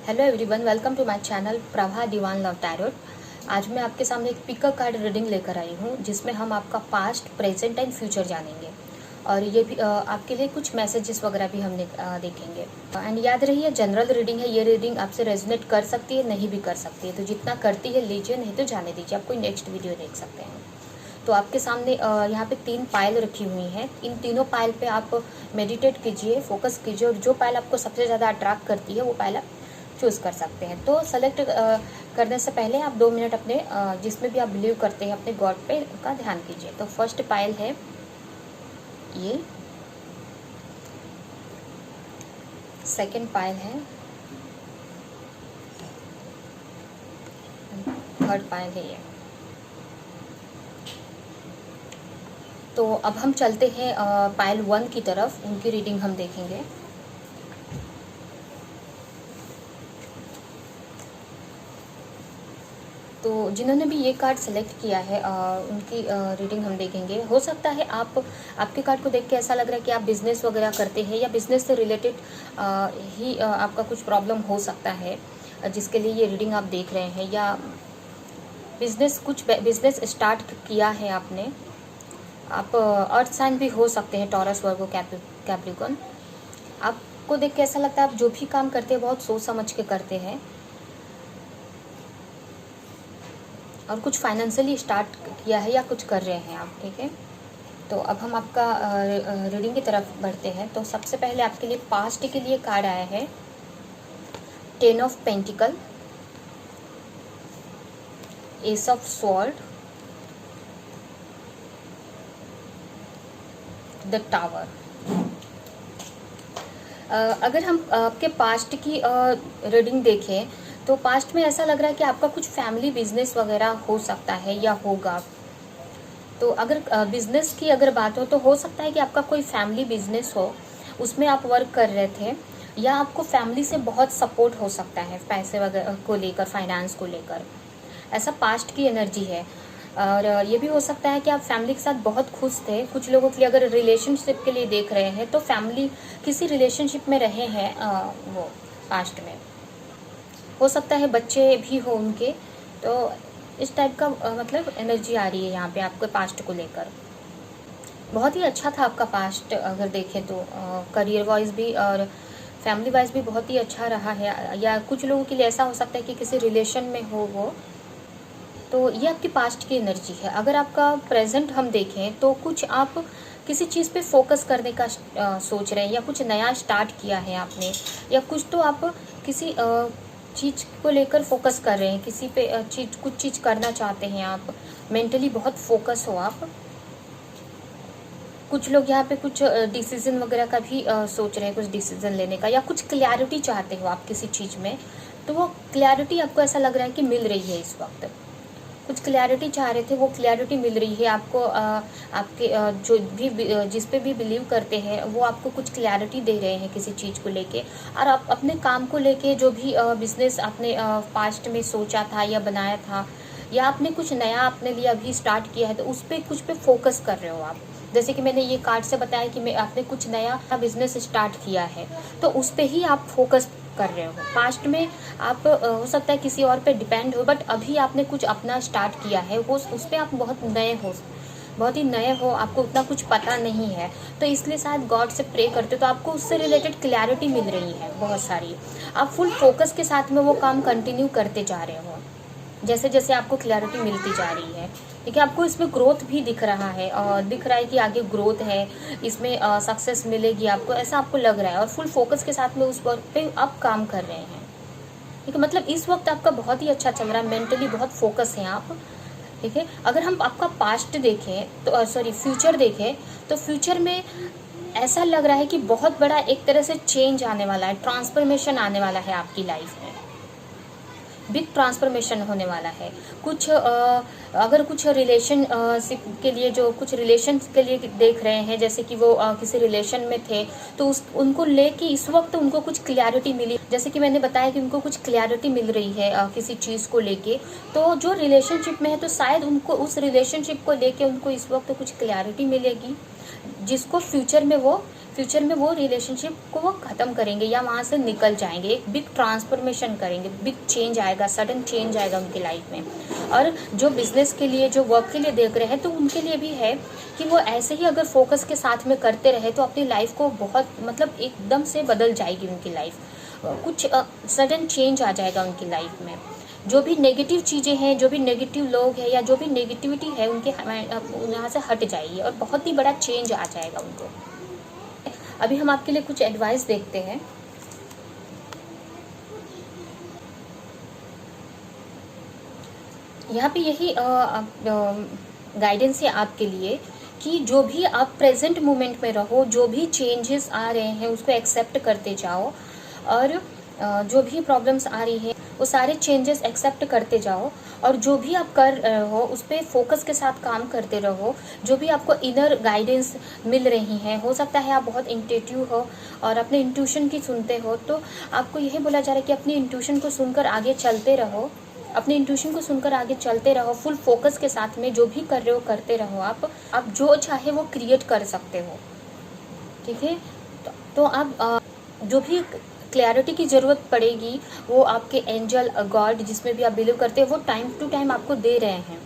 Hello everyone, welcome to my channel Prabha Dewan love tarot. आज मैं आपके सामने एक पिक कार्ड रीडिंग लेकर आई हूँ जिसमें हम आपका पास्ट, प्रेजेंट एंड फ्यूचर जानेंगे और ये भी आपके लिए कुछ मैसेजेस वगैरह भी हम देखेंगे। एंड याद रहिए, जनरल रीडिंग है। ये रीडिंग आपसे रेजोनेट कर सकती है, नहीं भी कर सकती है, तो जितना करती है लीजिए, नहीं तो जाने दीजिए। आप कोई नेक्स्ट वीडियो देख सकते हैं। तो आपके सामने यहाँ पे 3 पायल रखी हुई हैं। इन तीनों पायल पे आप मेडिटेट कीजिए, फोकस कीजिए और जो पायल आपको सबसे ज़्यादा अट्रैक्ट करती है वो पायल आप चूज़ कर सकते हैं। तो सेलेक्ट करने से पहले आप 2 मिनट अपने जिसमें भी आप बिलीव करते हैं अपने गॉड पे का ध्यान कीजिए। तो फर्स्ट पायल है ये, सेकंड पायल है, थर्ड पायल है ये। तो अब हम चलते हैं पायल 1 की तरफ, उनकी रीडिंग हम देखेंगे। तो जिन्होंने भी ये कार्ड सेलेक्ट किया है उनकी रीडिंग हम देखेंगे। हो सकता है आपके कार्ड को देख के ऐसा लग रहा है कि आप बिज़नेस वगैरह करते हैं या बिज़नेस से रिलेटेड ही आपका कुछ प्रॉब्लम हो सकता है जिसके लिए ये रीडिंग आप देख रहे हैं, या बिज़नेस स्टार्ट किया है आपने। आप अर्थ साइन भी हो सकते हैं, टॉरस, वर्गो, कैप्रिकॉर्न। आपको देख के ऐसा लगता है आप जो भी काम करते हैं बहुत सोच समझ के करते हैं और कुछ फाइनेंशियली स्टार्ट किया है या कुछ कर रहे हैं आप, ठीक है। तो अब हम आपका रीडिंग की तरफ बढ़ते हैं। तो सबसे पहले आपके लिए पास्ट के लिए कार्ड आया है 10 of pentacle, S of sword, the tower. अगर हम आपके पास्ट की रीडिंग देखें तो पास्ट में ऐसा लग रहा है कि आपका कुछ फैमिली बिजनेस वगैरह हो सकता है या होगा। तो अगर बिजनेस की अगर बात हो तो हो सकता है कि आपका कोई फैमिली बिजनेस हो, उसमें आप वर्क कर रहे थे, या आपको फैमिली से बहुत सपोर्ट हो सकता है पैसे वगैरह को लेकर, फाइनेंस को लेकर। ऐसा पास्ट की एनर्जी है। और ये भी हो सकता है कि आप फैमिली के साथ बहुत खुश थे। कुछ लोगों के लिए अगर रिलेशनशिप के लिए देख रहे हैं तो फैमिली किसी रिलेशनशिप में रहे हैं वो पास्ट में। हो सकता है बच्चे भी हो उनके। तो इस टाइप का मतलब एनर्जी आ रही है यहाँ पे आपके पास्ट को लेकर। बहुत ही अच्छा था आपका पास्ट अगर देखें तो, करियर वाइज भी और फैमिली वाइज भी बहुत ही अच्छा रहा है। या कुछ लोगों के लिए ऐसा हो सकता है कि किसी रिलेशन में हो वो। तो ये आपकी पास्ट की एनर्जी है। अगर आपका प्रेजेंट हम देखें तो कुछ आप किसी चीज़ पे फोकस करने का सोच रहे हैं, या कुछ नया स्टार्ट किया है आपने, या कुछ तो आप किसी चीज़ को लेकर फोकस कर रहे हैं, किसी पे कुछ चीज़ करना चाहते हैं आप, मेंटली बहुत फोकस हो आप। कुछ लोग यहाँ पे कुछ डिसीजन वगैरह का भी सोच रहे हैं, कुछ डिसीजन लेने का, या कुछ क्लैरिटी चाहते हो आप किसी चीज़ में। तो वो क्लैरिटी आपको ऐसा लग रहा है कि मिल रही है इस वक्त। कुछ क्लैरिटी चाह रहे थे, वो क्लैरिटी मिल रही है आपको। आपके जो भी जिस पे भी बिलीव करते हैं वो आपको कुछ क्लैरिटी दे रहे हैं किसी चीज़ को लेके। और आप अपने काम को लेके जो भी बिजनेस आपने पास्ट में सोचा था या बनाया था, या आपने कुछ नया अपने लिए अभी स्टार्ट किया है, तो उस पर कुछ पे फोकस कर रहे हो आप। जैसे कि मैंने ये कार्ड से बताया कि आपने कुछ नया बिजनेस स्टार्ट किया है, तो उस पर ही आप फोकस कर रहे हो। पास्ट में आप हो सकता है किसी और पे डिपेंड हो, बट अभी आपने कुछ अपना स्टार्ट किया है, वो उस पर आप बहुत ही नए हो, आपको उतना कुछ पता नहीं है। तो इसलिए शायद गॉड से प्रे करते हो, तो आपको उससे रिलेटेड क्लैरिटी मिल रही है बहुत सारी। आप फुल फोकस के साथ में वो काम कंटिन्यू करते जा रहे हो, जैसे जैसे आपको क्लैरिटी मिलती जा रही है, ठीक है। आपको इसमें ग्रोथ भी दिख रहा है, और दिख रहा है कि आगे ग्रोथ है, इसमें सक्सेस मिलेगी आपको, ऐसा आपको लग रहा है। और फुल फोकस के साथ में उस वर्क पे आप काम कर रहे हैं, ठीक है। मतलब इस वक्त आपका बहुत ही अच्छा चल रहा है, मेंटली बहुत फोकस है आप, ठीक है। अगर हम आपका पास्ट देखें तो फ्यूचर देखें तो फ्यूचर में ऐसा लग रहा है कि बहुत बड़ा एक तरह से चेंज आने वाला है, ट्रांसफॉर्मेशन आने वाला है आपकी लाइफ में। बिग ट्रांसफॉर्मेशन होने वाला है। कुछ अगर कुछ रिलेशनशिप के लिए, जो कुछ रिलेशन के लिए देख रहे हैं, जैसे कि वो किसी रिलेशन में थे, तो उनको लेके इस वक्त उनको कुछ क्लैरिटी मिली। जैसे कि मैंने बताया कि उनको कुछ क्लैरिटी मिल रही है किसी चीज़ को लेके। तो जो रिलेशनशिप में है तो शायद उनको उस रिलेशनशिप को लेके उनको इस वक्त कुछ क्लैरिटी मिलेगी, जिसको फ्यूचर में वो फ्यूचर में वो रिलेशनशिप को वो ख़त्म करेंगे या वहाँ से निकल जाएंगे, एक बिग ट्रांसफॉर्मेशन करेंगे, बिग चेंज आएगा, सडन चेंज आएगा उनकी लाइफ में। और जो बिजनेस के लिए, जो वर्क के लिए देख रहे हैं, तो उनके लिए भी है कि वो ऐसे ही अगर फोकस के साथ में करते रहे तो अपनी लाइफ को बहुत मतलब एकदम से बदल जाएगी उनकी लाइफ, कुछ सडन चेंज आ जाएगा उनकी लाइफ में। जो भी नेगेटिव चीज़ें हैं, जो भी नेगेटिव लोग हैं या जो भी नेगेटिविटी है उनके यहाँ से हट जाएगी और बहुत ही बड़ा चेंज आ जाएगा उनको। अभी हम आपके लिए कुछ एडवाइस देखते हैं। यहाँ पे यही गाइडेंस है आपके लिए कि जो भी आप प्रेजेंट मोमेंट में रहो, जो भी चेंजेस आ रहे हैं उसको एक्सेप्ट करते जाओ, और जो भी प्रॉब्लम्स आ रही हैं वो सारे चेंजेस एक्सेप्ट करते जाओ, और जो भी आप कर रहे हो उस पर फोकस के साथ काम करते रहो। जो भी आपको इनर गाइडेंस मिल रही हैं, हो सकता है आप बहुत इंट्यूटिव हो और अपने इंट्यूशन की सुनते हो, तो आपको यही बोला जा रहा है कि अपनी इंट्यूशन को सुनकर आगे चलते रहो, अपने इंट्यूशन को सुनकर आगे चलते रहो, फुल फोकस के साथ में जो भी कर रहे हो करते रहो। आप जो चाहे वो क्रिएट कर सकते हो, ठीक है। तो आप जो भी क्लैरिटी की ज़रूरत पड़ेगी वो आपके एंजल, गॉड, जिसमें भी आप बिलीव करते हैं, वो टाइम टू टाइम आपको दे रहे हैं।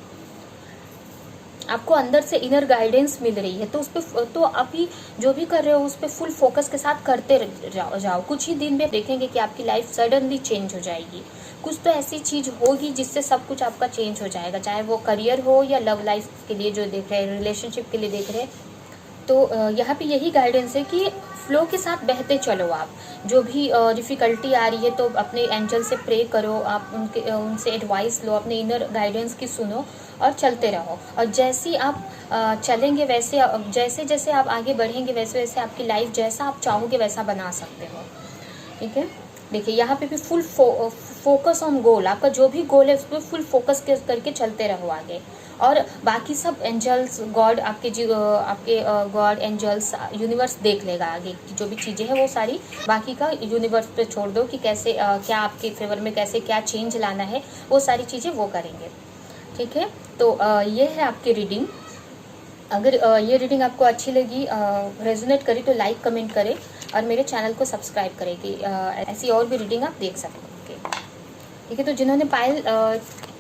आपको अंदर से इनर गाइडेंस मिल रही है, तो उस पर तो अभी जो भी कर रहे हो उस पर फुल फोकस के साथ करते जाओ। कुछ ही दिन में देखेंगे कि आपकी लाइफ सडनली चेंज हो जाएगी। कुछ तो ऐसी चीज़ होगी जिससे सब कुछ आपका चेंज हो जाएगा, चाहे वो करियर हो या लव लाइफ के लिए जो देख रहे हैं, रिलेशनशिप के लिए देख रहे हैं। तो यहाँ पे यही गाइडेंस है कि फ्लो के साथ बहते चलो। आप जो भी डिफ़िकल्टी आ रही है तो अपने एंजल से प्रे करो, आप उनसे एडवाइस लो, अपने इनर गाइडेंस की सुनो और चलते रहो। और जैसे आप चलेंगे वैसे, जैसे जैसे आप आगे बढ़ेंगे वैसे वैसे आपकी लाइफ जैसा आप चाहोगे वैसा बना सकते हो, ठीक है। देखिए यहाँ पे भी फुल फोकस ऑन गोल, आपका जो भी गोल है उस पर फुल फोकस करके चलते रहो आगे। और बाकी सब एंजल्स, गॉड, आपके गॉड, एंजल्स, यूनिवर्स देख लेगा आगे की जो भी चीज़ें हैं वो सारी, बाकी का यूनिवर्स पे छोड़ दो कि कैसे क्या आपके फेवर में कैसे क्या चेंज लाना है, वो सारी चीज़ें वो करेंगे, ठीक है। तो ये है आपकी रीडिंग। अगर ये रीडिंग आपको अच्छी लगी, रेजोनेट करी, तो लाइक कमेंट करें और मेरे चैनल को सब्सक्राइब करें कि ऐसी और भी रीडिंग आप देख सकेंगे, ठीक है। तो जिन्होंने पाइल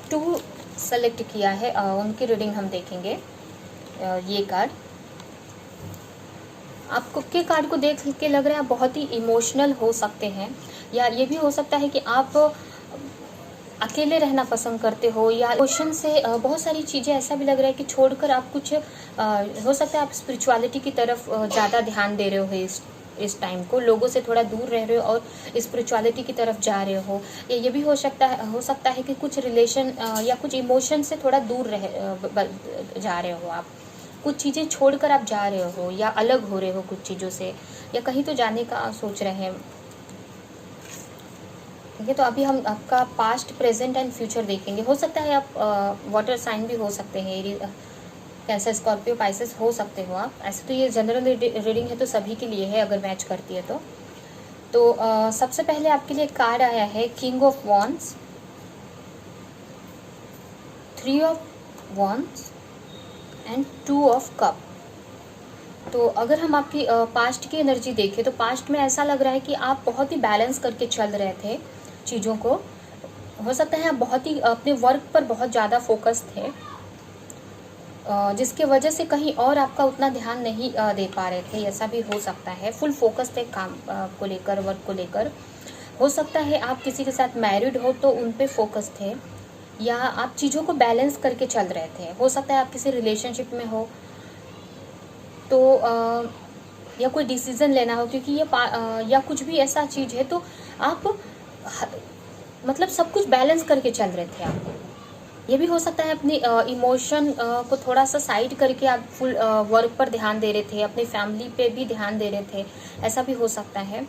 2 सेलेक्ट किया है उनकी रीडिंग हम देखेंगे। ये कार्ड, आपको के कार्ड को देख के लग रहा है आप बहुत ही इमोशनल हो सकते हैं, या ये भी हो सकता है कि आप अकेले रहना पसंद करते हो, या इमोशन से बहुत सारी चीज़ें ऐसा भी लग रहा है कि छोड़कर आप कुछ हो सकता है आप स्पिरिचुअलिटी की तरफ ज़्यादा ध्यान दे रहे हो इस टाइम को, लोगों से थोड़ा दूर रह रहे हो और स्पिरिचुअलिटी की तरफ जा रहे हो। ये भी हो सकता है कि कुछ रिलेशन या कुछ इमोशन से थोड़ा दूर जा रहे हो, आप कुछ चीज़ें छोड़कर आप जा रहे हो या अलग हो रहे हो कुछ चीज़ों से, या कहीं तो जाने का सोच रहे हैं, ठीक है। तो अभी हम आपका पास्ट, प्रेजेंट एंड फ्यूचर देखेंगे। हो सकता है आप वाटर साइन भी हो सकते हैं, कैंसर, स्कॉर्पियो, पाइसेस हो सकते हो आप। ऐसे तो ये जनरल रीडिंग है तो सभी के लिए है अगर मैच करती है तो सबसे पहले आपके लिए कार्ड आया है king of wands, 3 of wands and 2 of cup. तो अगर हम आपकी पास्ट की एनर्जी देखें तो पास्ट में ऐसा लग रहा है कि आप बहुत ही बैलेंस करके चल रहे थे चीज़ों को। हो सकता है आप बहुत ही अपने वर्क पर बहुत ज़्यादा फोकस थे, जिसके वजह से कहीं और आपका उतना ध्यान नहीं दे पा रहे थे, ऐसा भी हो सकता है। फुल फोकस थे काम को लेकर, वर्क को लेकर। हो सकता है आप किसी के साथ मैरिड हो तो उन पे फोकस थे, या आप चीज़ों को बैलेंस करके चल रहे थे। हो सकता है आप किसी रिलेशनशिप में हो तो या कोई डिसीज़न लेना हो, क्योंकि ये या कुछ भी ऐसा चीज़ है तो आप मतलब सब कुछ बैलेंस करके चल रहे थे आप। ये भी हो सकता है अपनी इमोशन को थोड़ा सा साइड करके आप फुल वर्क पर ध्यान दे रहे थे, अपनी फैमिली पे भी ध्यान दे रहे थे, ऐसा भी हो सकता है।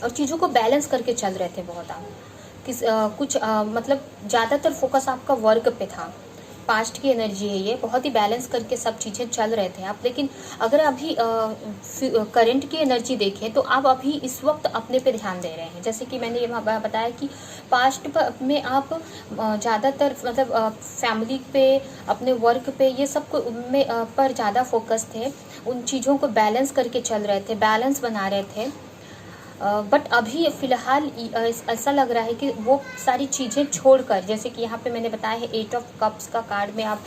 और चीज़ों को बैलेंस करके चल रहे थे बहुत आप। कुछ मतलब ज़्यादातर फोकस आपका वर्क पे था, पास्ट की एनर्जी है, ये बहुत ही बैलेंस करके सब चीज़ें चल रहे थे आप। लेकिन अगर अभी करंट की एनर्जी देखें तो आप अभी इस वक्त अपने पे ध्यान दे रहे हैं। जैसे कि मैंने ये बताया कि पास्ट में आप ज़्यादातर मतलब फैमिली पे, अपने वर्क पे, ये सब को में पर ज़्यादा फोकस थे, उन चीज़ों को बैलेंस करके चल रहे थे, बैलेंस बना रहे थे। बट अभी फ़िलहाल ऐसा लग रहा है कि वो सारी चीज़ें छोड़कर, जैसे कि यहाँ पे मैंने बताया है 8 ऑफ कप्स का कार्ड में आप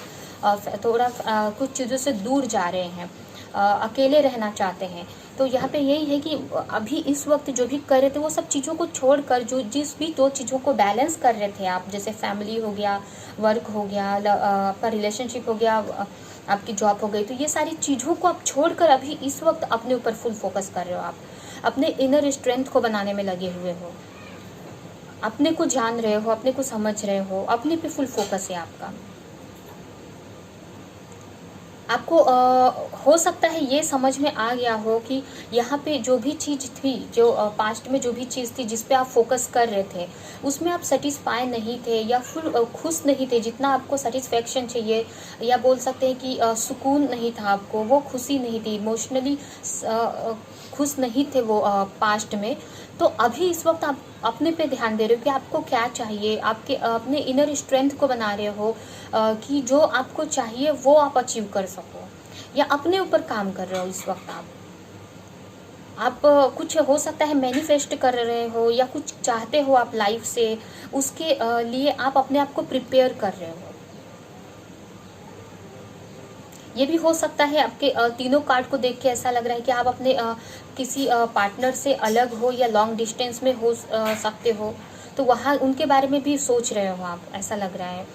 थोड़ा कुछ चीज़ों से दूर जा रहे हैं, अकेले रहना चाहते हैं। तो यहाँ पे यही है कि अभी इस वक्त जो भी कर रहे थे वो सब चीज़ों को छोड़कर जो जिस भी 2 चीज़ों को बैलेंस कर रहे थे आप, जैसे फैमिली हो गया, वर्क हो गया, आपका रिलेशनशिप हो गया, आपकी जॉब हो गई, तो ये सारी चीज़ों को आप छोड़कर अभी इस वक्त अपने ऊपर फुल फोकस कर रहे हो। आप अपने इनर स्ट्रेंथ को बनाने में लगे हुए हो, अपने को जान रहे हो, अपने को समझ रहे हो, अपने पे फुल फोकस है आपका। आपको हो सकता है ये समझ में आ गया हो कि यहाँ पे जो भी चीज़ थी, जो पास्ट में जो भी चीज़ थी जिस पे आप फोकस कर रहे थे, उसमें आप सेटिस्फाई नहीं थे या फुल खुश नहीं थे जितना आपको सेटिस्फेक्शन चाहिए, या बोल सकते हैं कि सुकून नहीं था आपको, वो खुशी नहीं थी, इमोशनली खुश नहीं थे वो पास्ट में। तो अभी इस वक्त आप अपने पे ध्यान दे रहे हो कि आपको क्या चाहिए, आपके अपने इनर स्ट्रेंथ को बना रहे हो कि जो आपको चाहिए वो आप अचीव कर सको, या अपने ऊपर काम कर रहे हो इस वक्त आप कुछ हो सकता है मैनिफेस्ट कर रहे हो या कुछ चाहते हो आप लाइफ से, उसके लिए आप अपने आप को प्रिपेयर कर रहे हो। ये भी हो सकता है आपके तीनों कार्ड को देख के ऐसा लग रहा है कि आप अपने किसी पार्टनर से अलग हो या लॉन्ग डिस्टेंस में हो सकते हो, तो वहाँ उनके बारे में भी सोच रहे हो आप, ऐसा लग रहा है।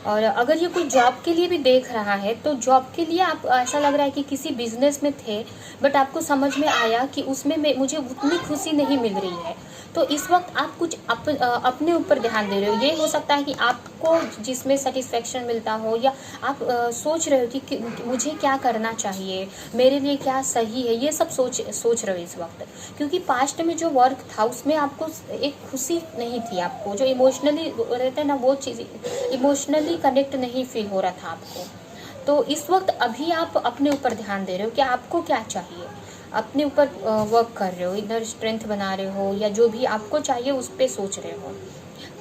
और अगर ये कोई जॉब के लिए भी देख रहा है तो जॉब के लिए आप ऐसा लग रहा है कि किसी बिजनेस में थे, बट आपको समझ में आया कि उसमें मुझे उतनी खुशी नहीं मिल रही है, तो इस वक्त आप कुछ अपने ऊपर ध्यान दे रहे हो। ये हो सकता है कि आपको जिसमें सेटिस्फेक्शन मिलता हो, या आप सोच रहे हो कि मुझे क्या करना चाहिए, मेरे लिए क्या सही है, ये सब सोच रहे हो इस वक्त। क्योंकि पास्ट में जो वर्क था उसमें आपको एक खुशी नहीं थी, आपको जो इमोशनली रहता है ना, वो चीज़ इमोशनली कनेक्ट नहीं फील हो रहा था आपको। तो इस वक्त अभी आप अपने ऊपर ध्यान दे रहे हो कि आपको क्या चाहिए, अपने ऊपर वर्क कर रहे हो, इधर स्ट्रेंथ बना रहे हो, या जो भी आपको चाहिए उस पर सोच रहे हो।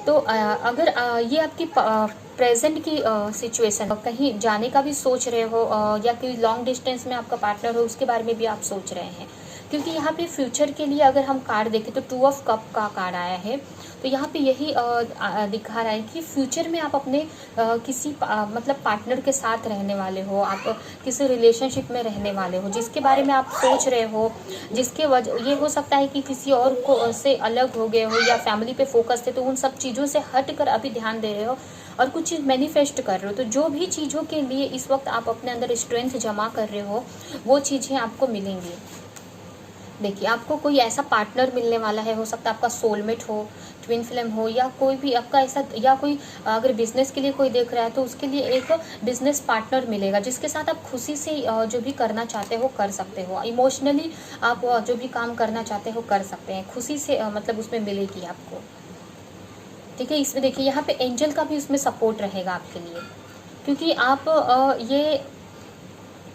तो अगर ये आपकी प्रेजेंट की सिचुएशन, कहीं जाने का भी सोच रहे हो, या कोई लॉन्ग डिस्टेंस में आपका पार्टनर हो उसके बारे में भी आप सोच रहे हैं, क्योंकि यहाँ पे फ्यूचर के लिए अगर हम कार्ड देखें तो 2 ऑफ कप का कार्ड आया है। तो यहाँ पे यही दिखा रहा है कि फ्यूचर में आप अपने किसी मतलब पार्टनर के साथ रहने वाले हो, आप किसी रिलेशनशिप में रहने वाले हो, जिसके बारे में आप सोच रहे हो, जिसके वजह ये हो सकता है कि किसी और को से अलग हो गए हो या फैमिली पे फोकस थे, तो उन सब चीज़ों से हट कर अभी ध्यान दे रहे हो और कुछ चीज़ मैनिफेस्ट कर रहे हो। तो जो भी चीज़ों के लिए इस वक्त आप अपने अंदर स्ट्रेंथ जमा कर रहे हो वो चीज़ें आपको मिलेंगी। देखिए, आपको कोई ऐसा पार्टनर मिलने वाला है, हो सकता है आपका सोलमेट हो, ट्विन फ्लेम हो, या कोई भी आपका ऐसा, या कोई अगर बिजनेस के लिए कोई देख रहा है तो उसके लिए एक बिजनेस पार्टनर मिलेगा जिसके साथ आप खुशी से जो भी करना चाहते हो कर सकते हो, इमोशनली आप जो भी काम करना चाहते हो कर सकते हैं, खुशी से मतलब उसमें मिलेगी आपको। ठीक है, इसमें देखिए यहाँ पे एंजल का भी उसमें सपोर्ट रहेगा आपके लिए, क्योंकि आप ये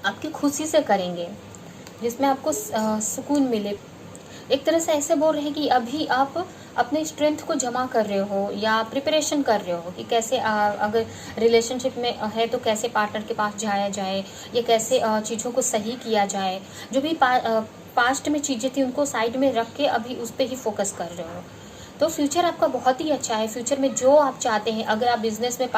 आपकी खुशी से करेंगे जिसमें आपको सुकून मिले। एक तरह से ऐसे बोल रहे हैं कि अभी आप अपने स्ट्रेंथ को जमा कर रहे हो या प्रिपरेशन कर रहे हो कि कैसे अगर रिलेशनशिप में है तो कैसे पार्टनर के पास जाया जाए, या कैसे चीज़ों को सही किया जाए। जो भी पास्ट में चीज़ें थी उनको साइड में रख के अभी उस पर ही फोकस कर रहे हो। तो फ्यूचर आपका बहुत ही अच्छा है। फ्यूचर में जो आप चाहते हैं, अगर आप बिजनेस में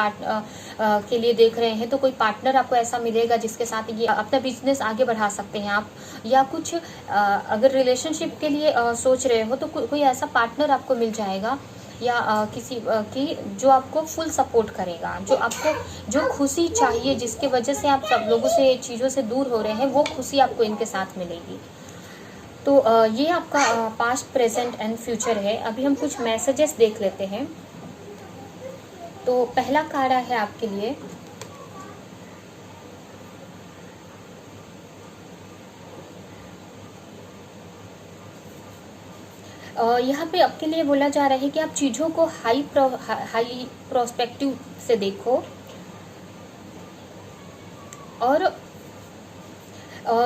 के लिए देख रहे हैं तो कोई पार्टनर आपको ऐसा मिलेगा जिसके साथ ये अपना बिजनेस आगे बढ़ा सकते हैं आप, या कुछ अगर रिलेशनशिप के लिए सोच रहे हो तो कोई ऐसा पार्टनर आपको मिल जाएगा, या किसी की जो आपको फुल सपोर्ट करेगा, जो आपको जो खुशी चाहिए, जिसके वजह से आप सब लोगों से चीज़ों से दूर हो रहे हैं, वो खुशी आपको इनके साथ मिलेगी। तो ये आपका पास्ट, प्रेजेंट एंड फ्यूचर है। अभी हम कुछ मैसेजेस देख लेते हैं। तो पहला कार्ड है आपके लिए, यहाँ पे आपके लिए बोला जा रहा है कि आप चीज़ों को हाई प्रोस्पेक्टिव से देखो, और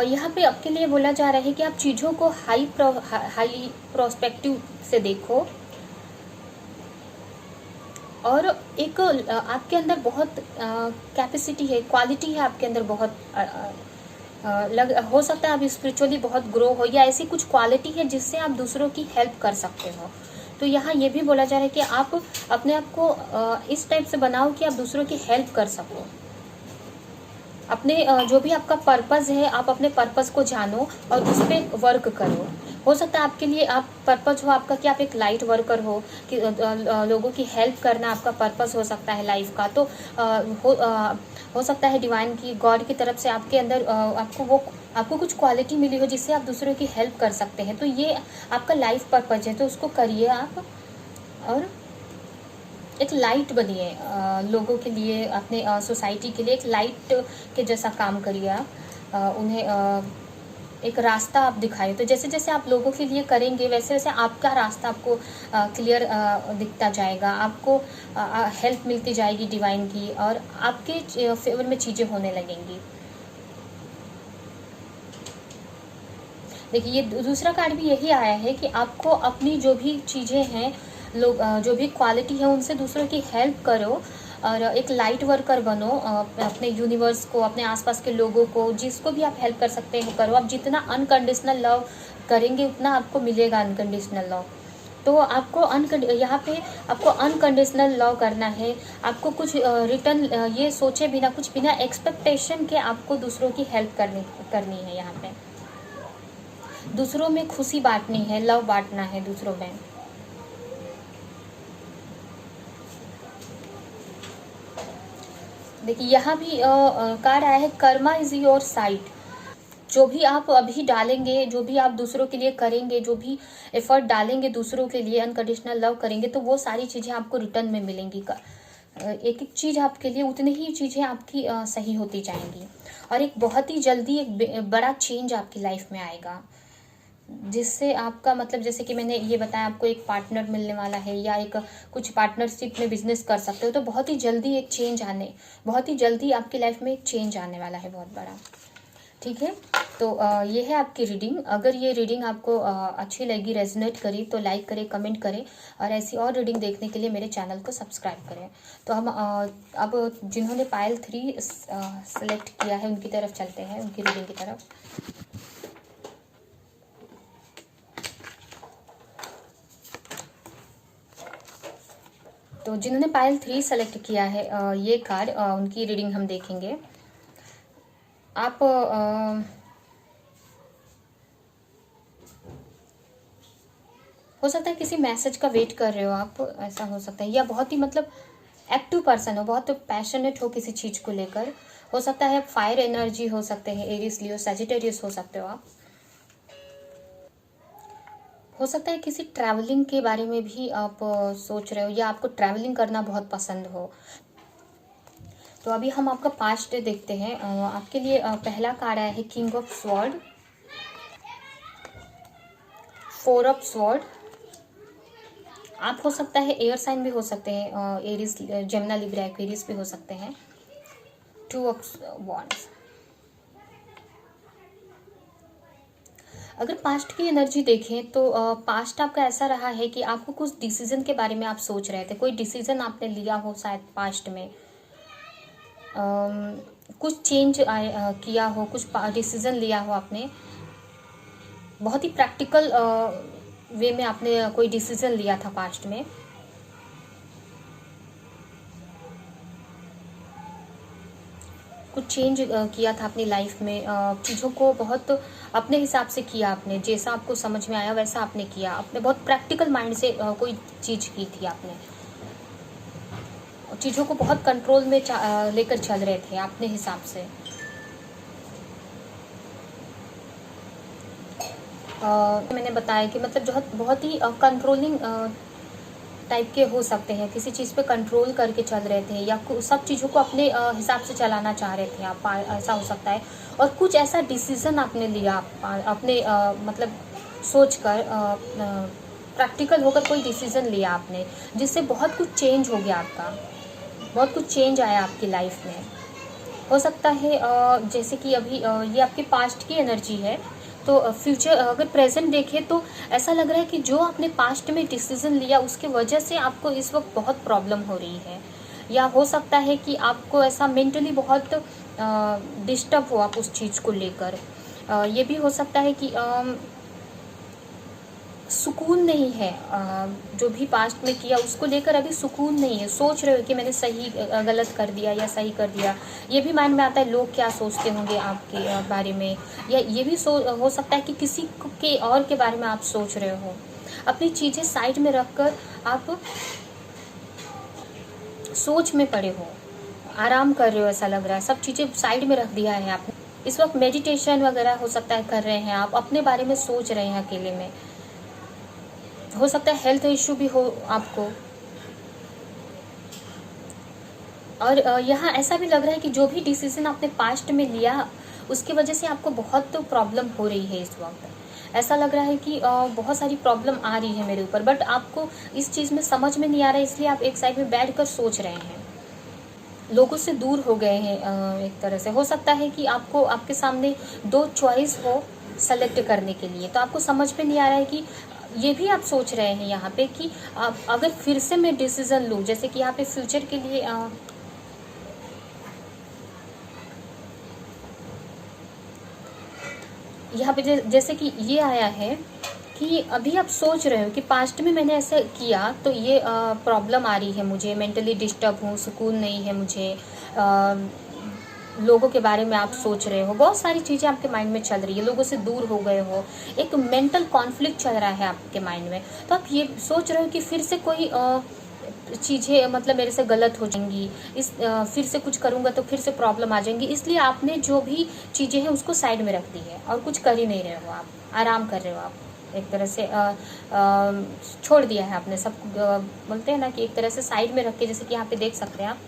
यहाँ पे आपके लिए बोला जा रहा है कि आप चीज़ों को हाई प्रोस्पेक्टिव से देखो, और एक आपके अंदर बहुत कैपेसिटी है, क्वालिटी है आपके अंदर बहुत, हो सकता है आप स्पिरिचुअली बहुत ग्रो हो, या ऐसी कुछ क्वालिटी है जिससे आप दूसरों की हेल्प कर सकते हो। तो यहाँ ये भी बोला जा रहा है कि आप अपने आप को इस टाइप से बनाओ कि आप दूसरों की हेल्प कर सको। अपने जो भी आपका पर्पस है, आप अपने पर्पस को जानो और उस पर वर्क करो। हो सकता है आपके लिए आप पर्पस हो आपका कि आप एक लाइट वर्कर हो, कि लोगों की हेल्प करना आपका पर्पस हो सकता है लाइफ का। तो हो सकता है डिवाइन की, गॉड की तरफ से आपके अंदर आपको कुछ क्वालिटी मिली हो जिससे आप दूसरों की हेल्प कर सकते हैं। तो ये आपका लाइफ पर्पस है, तो उसको करिए आप, और एक लाइट बनिए लोगों के लिए, अपने सोसाइटी के लिए एक लाइट के जैसा काम करिए आप। उन्हें एक रास्ता आप दिखाइए। तो जैसे जैसे आप लोगों के लिए करेंगे वैसे वैसे आपका रास्ता आपको क्लियर दिखता जाएगा, आपको हेल्प मिलती जाएगी डिवाइन की, और आपके फेवर में चीज़ें होने लगेंगी। देखिए, ये दूसरा कार्ड भी यही आया है कि आपको अपनी जो भी चीज़ें हैं, लोग जो भी क्वालिटी है, उनसे दूसरों की हेल्प करो और एक लाइट वर्कर बनो। अपने यूनिवर्स को, अपने आसपास के लोगों को, जिसको भी आप हेल्प कर सकते हो करो। आप जितना अनकंडीशनल लव करेंगे उतना आपको मिलेगा अनकंडीशनल लव। तो आपको यहाँ पे आपको अनकंडीशनल लव करना है। आपको कुछ रिटर्न ये सोचे बिना, कुछ बिना एक्सपेक्टेशन के आपको दूसरों की हेल्प करनी है। यहाँ पे दूसरों में खुशी बांटनी है, लव बांटना है दूसरों में। देखिए, यहाँ भी कार्ड आया है, कर्मा इज योर साइड। जो भी आप अभी डालेंगे, जो भी आप दूसरों के लिए करेंगे, जो भी एफर्ट डालेंगे दूसरों के लिए, अनकंडीशनल लव करेंगे, तो वो सारी चीज़ें आपको रिटर्न में मिलेंगी। एक एक चीज़ आपके लिए, उतनी ही चीज़ें आपकी सही होती जाएंगी, और एक बहुत ही जल्दी एक बड़ा चेंज आपकी लाइफ में आएगा, जिससे आपका मतलब, जैसे कि मैंने ये बताया, आपको एक पार्टनर मिलने वाला है, या एक कुछ पार्टनरशिप में बिजनेस कर सकते हो। तो बहुत ही जल्दी बहुत ही जल्दी आपकी लाइफ में एक चेंज आने वाला है, बहुत बड़ा। ठीक है, तो ये है आपकी रीडिंग। अगर ये रीडिंग आपको अच्छी लगी, रेजोनेट करी, तो लाइक करें, कमेंट करें, और ऐसी और रीडिंग देखने के लिए मेरे चैनल को सब्सक्राइब करें। तो हम अब जिन्होंने पायल 3 सेलेक्ट किया है उनकी तरफ चलते हैं, उनकी रीडिंग की तरफ। तो जिन्होंने पायल 3 सेलेक्ट किया है ये कार्ड, उनकी रीडिंग हम देखेंगे। आप हो सकता है किसी मैसेज का वेट कर रहे हो आप, ऐसा हो सकता है, या बहुत ही मतलब एक्टिव पर्सन हो, बहुत पैशनेट हो किसी चीज़ को लेकर। हो सकता है फायर एनर्जी हो सकते हैं, एरिस, लियो, सजिटेरियस हो सकते हो आप। हो सकता है किसी ट्रैवलिंग के बारे में भी आप सोच रहे हो, या आपको ट्रैवलिंग करना बहुत पसंद हो। तो अभी हम आपका पास्ट देखते हैं। आपके लिए पहला कार्ड आया है king of sword, 4 of sword. आप हो सकता है एयर साइन भी हो सकते हैं, एरिस, जेमिनी, लिब्रा, एक्वेरियस भी हो सकते हैं। 2 ऑफ वॉन्ड्स। अगर पास्ट की एनर्जी देखें तो पास्ट आपका ऐसा रहा है कि आपको कुछ डिसीजन के बारे में आप सोच रहे थे, कोई डिसीजन आपने लिया हो शायद पास्ट में, कुछ चेंज किया हो, कुछ डिसीजन लिया हो आपने, बहुत ही प्रैक्टिकल वे में आपने कोई डिसीजन लिया था पास्ट में। कुछ चेंज किया था अपनी लाइफ में, चीज़ों को बहुत अपने हिसाब से किया आपने, जैसा आपको समझ में आया वैसा आपने किया, आपने बहुत प्रैक्टिकल माइंड से कोई चीज़ की थी आपने, चीज़ों को बहुत कंट्रोल में लेकर चल रहे थे अपने हिसाब से। मैंने बताया कि मतलब बहुत ही कंट्रोलिंग टाइप के हो सकते हैं, किसी चीज़ पे कंट्रोल करके चल रहे थे, या सब चीज़ों को अपने हिसाब से चलाना चाह रहे थे आप, ऐसा हो सकता है। और कुछ ऐसा डिसीज़न आपने लिया अपने मतलब सोच कर, प्रैक्टिकल होकर कोई डिसीज़न लिया आपने, जिससे बहुत कुछ चेंज हो गया आपका, बहुत कुछ चेंज आया आपकी लाइफ में। हो सकता है जैसे कि अभी ये आपके पास्ट की एनर्जी है, तो फ्यूचर अगर प्रेजेंट देखें तो ऐसा लग रहा है कि जो आपने पास्ट में डिसीजन लिया उसके वजह से आपको इस वक्त बहुत प्रॉब्लम हो रही है, या हो सकता है कि आपको ऐसा मेंटली बहुत डिस्टर्ब हो आप उस चीज़ को लेकर। ये भी हो सकता है कि सुकून नहीं है, जो भी पास्ट में किया उसको लेकर अभी सुकून नहीं है, सोच रहे हो कि मैंने सही गलत कर दिया या सही कर दिया। ये भी माइंड में आता है लोग क्या सोचते होंगे आपके बारे में, या ये भी हो सकता है कि किसी के और के बारे में आप सोच रहे हो। अपनी चीज़ें साइड में रखकर आप सोच में पड़े हो, आराम कर रहे हो, ऐसा लग रहा है सब चीज़ें साइड में रख दिया है आपने। इस वक्त मेडिटेशन वगैरह हो सकता है कर रहे हैं आप, अपने बारे में सोच रहे हैं अकेले में। हो सकता है हेल्थ इशू भी हो आपको। और यहाँ ऐसा भी लग रहा है कि जो भी डिसीजन आपने पास्ट में लिया उसकी वजह से आपको बहुत प्रॉब्लम हो रही है इस वक्त। ऐसा लग रहा है कि बहुत सारी प्रॉब्लम आ रही है मेरे ऊपर, बट आपको इस चीज़ में समझ में नहीं आ रहा है, इसलिए आप एक साइड में बैठ कर सोच रहे हैं। लोगों से दूर हो गए हैं एक तरह से। हो सकता है कि आपको आपके सामने दो चॉइस हो सेलेक्ट करने के लिए, तो आपको समझ में नहीं आ रहा है कि ये भी आप सोच रहे हैं यहाँ पे कि आप अगर फिर से मैं डिसीजन लूँ, जैसे कि यहाँ पे फ्यूचर के लिए यहाँ पे जैसे कि ये आया है कि अभी आप सोच रहे हो कि पास्ट में मैंने ऐसा किया तो ये प्रॉब्लम आ रही है मुझे, मेंटली डिस्टर्ब हूँ, सुकून नहीं है मुझे, लोगों के बारे में आप सोच रहे हो, बहुत सारी चीज़ें आपके माइंड में चल रही है, लोगों से दूर हो गए हो, एक मेंटल कॉन्फ्लिक्ट चल रहा है आपके माइंड में। तो आप ये सोच रहे हो कि फिर से कोई चीज़ें मतलब मेरे से गलत हो जाएंगी, फिर से कुछ करूँगा तो फिर से प्रॉब्लम आ जाएंगी, इसलिए आपने जो भी चीज़ें हैं उसको साइड में रख दी है और कुछ कर ही नहीं रहे हो, आप आराम कर रहे हो। आप एक तरह से छोड़ दिया है आपने सब, बोलते हैं ना कि एक तरह से साइड में रख के, जैसे कि यहाँ पे देख सकते हैं आप,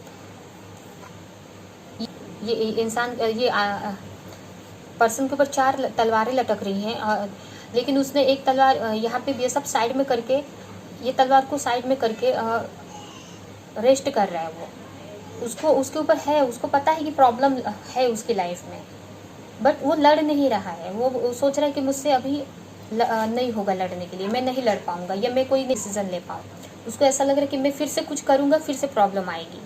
ये इंसान, ये पर्सन के ऊपर 4 तलवारें लटक रही हैं, लेकिन उसने एक तलवार यहाँ पे ये सब साइड में करके, ये तलवार को साइड में करके रेस्ट कर रहा है वो। उसको उसके ऊपर है, उसको पता है कि प्रॉब्लम है उसकी लाइफ में, बट वो लड़ नहीं रहा है। वो सोच रहा है कि मुझसे अभी नहीं होगा लड़ने के लिए, मैं नहीं लड़ पाऊंगा या मैं कोई डिसीजन ले पाऊँ। उसको ऐसा लग रहा है कि मैं फिर से कुछ करूँगा फिर से प्रॉब्लम आएगी।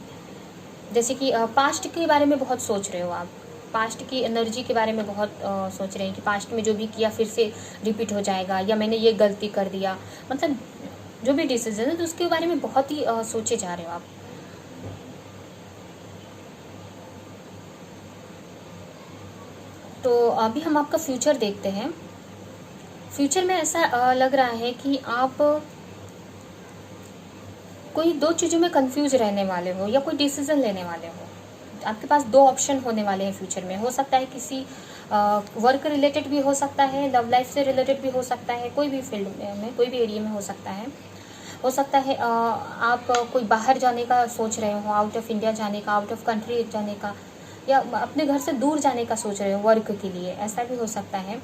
जैसे कि पास्ट के बारे में बहुत सोच रहे हो आप, पास्ट की एनर्जी के बारे में बहुत सोच रहे हैं कि पास्ट में जो भी किया फिर से रिपीट हो जाएगा, या मैंने ये गलती कर दिया, मतलब जो भी डिसीजन है तो उसके बारे में बहुत ही सोचे जा रहे हो आप। तो अभी हम आपका फ्यूचर देखते हैं। फ्यूचर में ऐसा लग रहा है कि आप कोई 2 चीज़ों में कंफ्यूज रहने वाले हो या कोई डिसीजन लेने वाले हो। आपके पास 2 ऑप्शन होने वाले हैं फ्यूचर में। हो सकता है किसी वर्क रिलेटेड भी हो सकता है, लव लाइफ से रिलेटेड भी हो सकता है, कोई भी फील्ड में कोई भी एरिया में हो सकता है। हो सकता है आप कोई बाहर जाने का सोच रहे हो, आउट ऑफ इंडिया जाने का, आउट ऑफ कंट्री जाने का, या अपने घर से दूर जाने का सोच रहे हो वर्क के लिए, ऐसा भी हो सकता है।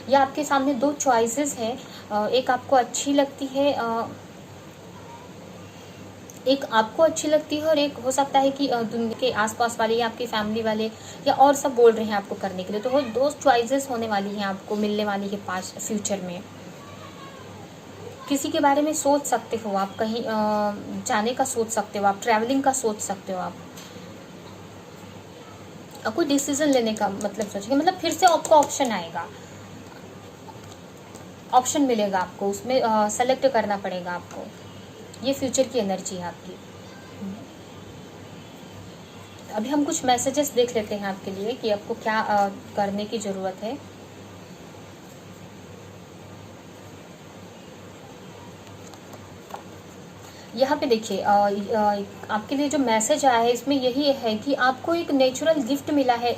या आपके सामने 2 चॉइसेस है, एक आपको अच्छी लगती है, एक आपको अच्छी लगती है, और एक हो सकता है कि दुनिया के आसपास वाले या आपकी फैमिली वाले या और सब बोल रहे हैं आपको करने के लिए। तो वो 2 चॉइसेस होने वाली हैं आपको मिलने वाली है पास्ट फ्यूचर में। किसी के बारे में सोच सकते हो आप, कहीं जाने का सोच सकते हो आप, ट्रैवलिंग का सोच सकते हो आप, कोई डिसीजन लेने का मतलब सोचेंगे, मतलब फिर से आपको ऑप्शन आएगा, ऑप्शन मिलेगा आपको, उसमें सेलेक्ट करना पड़ेगा आपको। ये फ्यूचर की एनर्जी है आपकी। अभी हम कुछ मैसेजेस देख लेते हैं आपके लिए कि आपको क्या करने की ज़रूरत है। यहाँ पे देखिए आपके लिए जो मैसेज आया है इसमें यही है कि आपको एक नेचुरल गिफ्ट मिला है,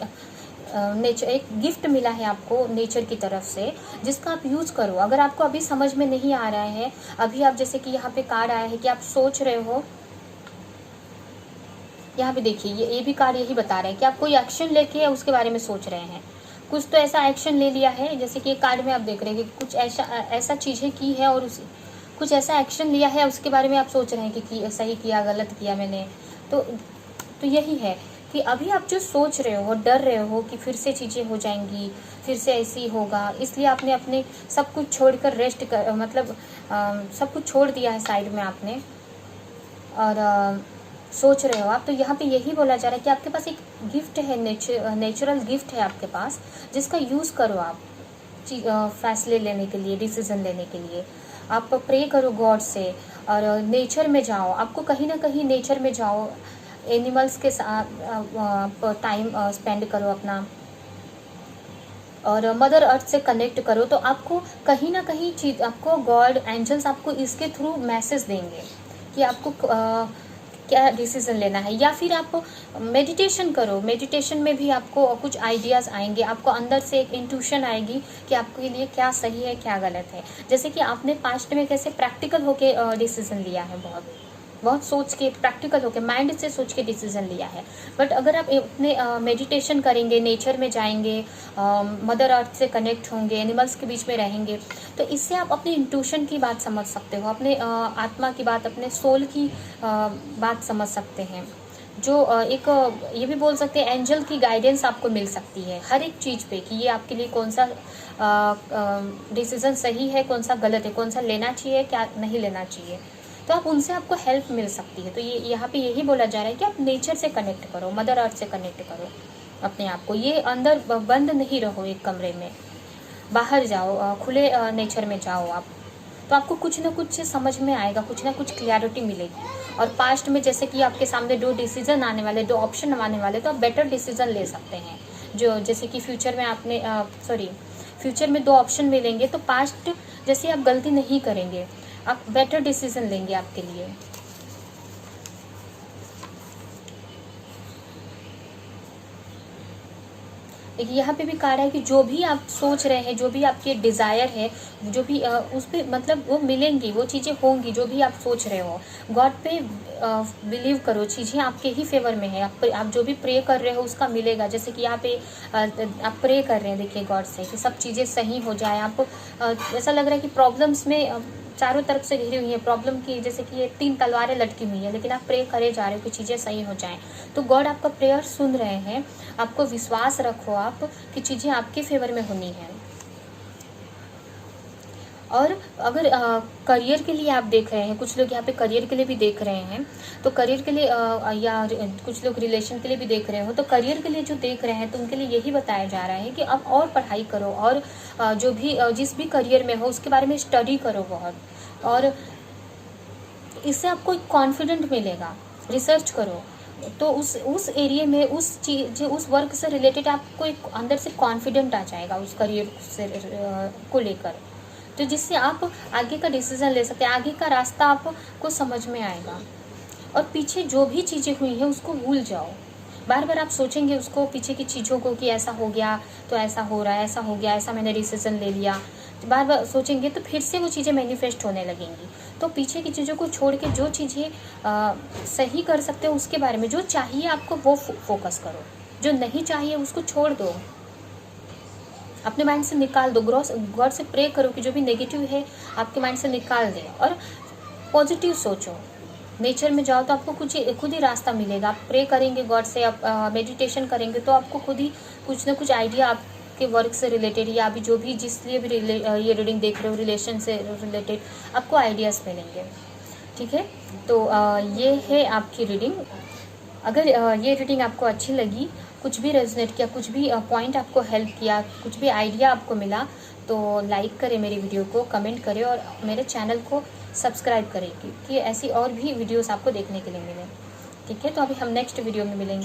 एक गिफ्ट मिला है आपको नेचर की तरफ से, जिसका आप यूज़ करो। अगर आपको अभी समझ में नहीं आ रहा है, अभी आप जैसे कि यहाँ पे कार्ड आया है कि आप सोच रहे हो, यहाँ पे देखिए ये भी कार्ड यही बता रहा है कि आप कोई एक्शन लेके उसके बारे में सोच रहे हैं। कुछ तो ऐसा एक्शन ले लिया है, जैसे कि कार्ड में आप देख रहे हैं कि कुछ ऐसा चीज़ें की है और कुछ ऐसा एक्शन लिया है, उसके बारे में आप सोच रहे हैं कि सही किया गलत किया मैंने। तो यही है कि अभी आप जो सोच रहे हो, डर रहे हो कि फिर से चीज़ें हो जाएंगी, फिर से ऐसे ही होगा, इसलिए आपने अपने सब कुछ छोड़कर रेस्ट कर मतलब सब कुछ छोड़ दिया है साइड में आपने, और सोच रहे हो आप। तो यहाँ पे यही बोला जा रहा है कि आपके पास एक गिफ्ट है, नेचुरल गिफ्ट है आपके पास, जिसका यूज़ करो आप फैसले लेने के लिए, डिसीजन लेने के लिए। आप प्रे करो गॉड से और नेचर में जाओ, आपको कहीं ना कहीं नेचर में जाओ, एनिमल्स के साथ आप टाइम स्पेंड करो अपना, और मदर अर्थ से कनेक्ट करो। तो आपको कहीं ना कहीं चीज, आपको गॉड, एंजल्स आपको इसके थ्रू मैसेज देंगे कि आपको क्या डिसीजन लेना है। या फिर आप मेडिटेशन करो, मेडिटेशन में भी आपको कुछ आइडियाज़ आएंगे, आपको अंदर से एक इंट्यूशन आएगी कि आपके लिए क्या सही है क्या गलत है। जैसे कि आपने पास्ट में कैसे प्रैक्टिकल होके डिसीजन लिया है, बहुत सोच के, प्रैक्टिकल होके, माइंड से सोच के डिसीजन लिया है। बट अगर आप अपने मेडिटेशन करेंगे, नेचर में जाएंगे, मदर अर्थ से कनेक्ट होंगे, एनिमल्स के बीच में रहेंगे, तो इससे आप अपनी इंट्यूशन की बात समझ सकते हो, अपने आत्मा की बात, अपने सोल की बात समझ सकते हैं। जो एक ये भी बोल सकते हैं एंजल की गाइडेंस आपको मिल सकती है हर एक चीज़ पे, कि ये आपके लिए कौन सा डिसीजन सही है, कौन सा गलत है, कौन सा लेना चाहिए, क्या नहीं लेना चाहिए। तो आप उनसे आपको हेल्प मिल सकती है। तो ये यहाँ पे यही बोला जा रहा है कि आप नेचर से कनेक्ट करो, मदर अर्थ से कनेक्ट करो अपने आप को। ये अंदर बंद नहीं रहो एक कमरे में, बाहर जाओ, खुले नेचर में जाओ आप, तो आपको कुछ ना कुछ समझ में आएगा, कुछ ना कुछ क्लैरिटी मिलेगी। और पास्ट में जैसे कि आपके सामने 2 डिसीजन आने वाले, 2 ऑप्शन आने वाले, तो आप बेटर डिसीजन ले सकते हैं। जो जैसे कि फ्यूचर में आपने फ्यूचर में 2 ऑप्शन मिलेंगे, तो पास्ट जैसे आप गलती नहीं करेंगे, आप बेटर डिसीजन लेंगे आपके लिए। देखिए यहाँ पे भी कहा रहा है कि जो भी आप सोच रहे हैं, जो भी आपके डिज़ायर है, जो भी उस पर मतलब वो मिलेंगी, वो चीज़ें होंगी जो भी आप सोच रहे हो। गॉड पे बिलीव करो, चीज़ें आपके ही फेवर में है। आप जो भी प्रे कर रहे हो उसका मिलेगा। जैसे कि यहाँ पे आप प्रे कर रहे हैं, देखिए गॉड से कि सब चीज़ें सही हो जाए। आप ऐसा लग रहा है कि प्रॉब्लम्स में चारों तरफ से घिरी हुई है प्रॉब्लम की, जैसे कि ये 3 तलवारें लटकी हुई है, लेकिन आप प्रे करे जा रहे हो कि चीज़ें सही हो जाएं। तो गॉड आपका प्रेयर सुन रहे हैं। आपको विश्वास रखो आप कि चीज़ें आपके फेवर में होनी है। और अगर करियर के लिए आप देख रहे हैं, कुछ लोग यहाँ पे करियर के लिए भी देख रहे हैं, तो करियर के लिए या कुछ लोग रिलेशन के लिए भी देख रहे हो, तो करियर के लिए जो देख रहे हैं तो उनके लिए यही बताया जा रहा है कि अब और पढ़ाई करो, और जो भी जिस भी करियर में हो उसके बारे में स्टडी करो बहुत, और इससे आपको एक कॉन्फिडेंट मिलेगा। रिसर्च करो तो उस एरिया में, उस चीज, उस वर्क से रिलेटेड आपको एक अंदर से कॉन्फिडेंट आ जाएगा उस करियर से को लेकर, तो जिससे आप आगे का डिसीजन ले सकते हैं, आगे का रास्ता आपको समझ में आएगा। और पीछे जो भी चीज़ें हुई हैं उसको भूल जाओ। बार बार आप सोचेंगे उसको, पीछे की चीज़ों को, कि ऐसा हो गया तो ऐसा हो रहा है, ऐसा हो गया, ऐसा मैंने डिसीजन ले लिया, बार बार सोचेंगे तो फिर से वो चीज़ें मैनिफेस्ट होने लगेंगी। तो पीछे की चीज़ों को छोड़ के जो चीज़ें सही कर सकते हो उसके बारे में, जो चाहिए आपको वो फोकस करो, जो नहीं चाहिए उसको छोड़ दो, अपने माइंड से निकाल दो। गॉड से प्रे करो कि जो भी नेगेटिव है आपके माइंड से निकाल दें, और पॉजिटिव सोचो। नेचर में जाओ तो आपको खुद ही रास्ता मिलेगा। आप प्रे करेंगे गॉड से, आप मेडिटेशन करेंगे तो आपको खुद ही कुछ ना कुछ आइडिया आपके वर्क से रिलेटेड, या अभी जो भी जिसलिए भी ये रीडिंग देख रहे हो रिलेशन से रिलेटेड, आपको आइडियाज़ मिलेंगे। ठीक है, तो ये है आपकी रीडिंग। अगर ये रीडिंग आपको अच्छी लगी, कुछ भी रेजोनेट किया, कुछ भी पॉइंट आपको हेल्प किया, कुछ भी आइडिया आपको मिला, तो लाइक करें मेरी वीडियो को, कमेंट करें और मेरे चैनल को सब्सक्राइब करें कि ऐसी और भी वीडियोस आपको देखने के लिए मिलें। ठीक है, तो अभी हम नेक्स्ट वीडियो में मिलेंगे।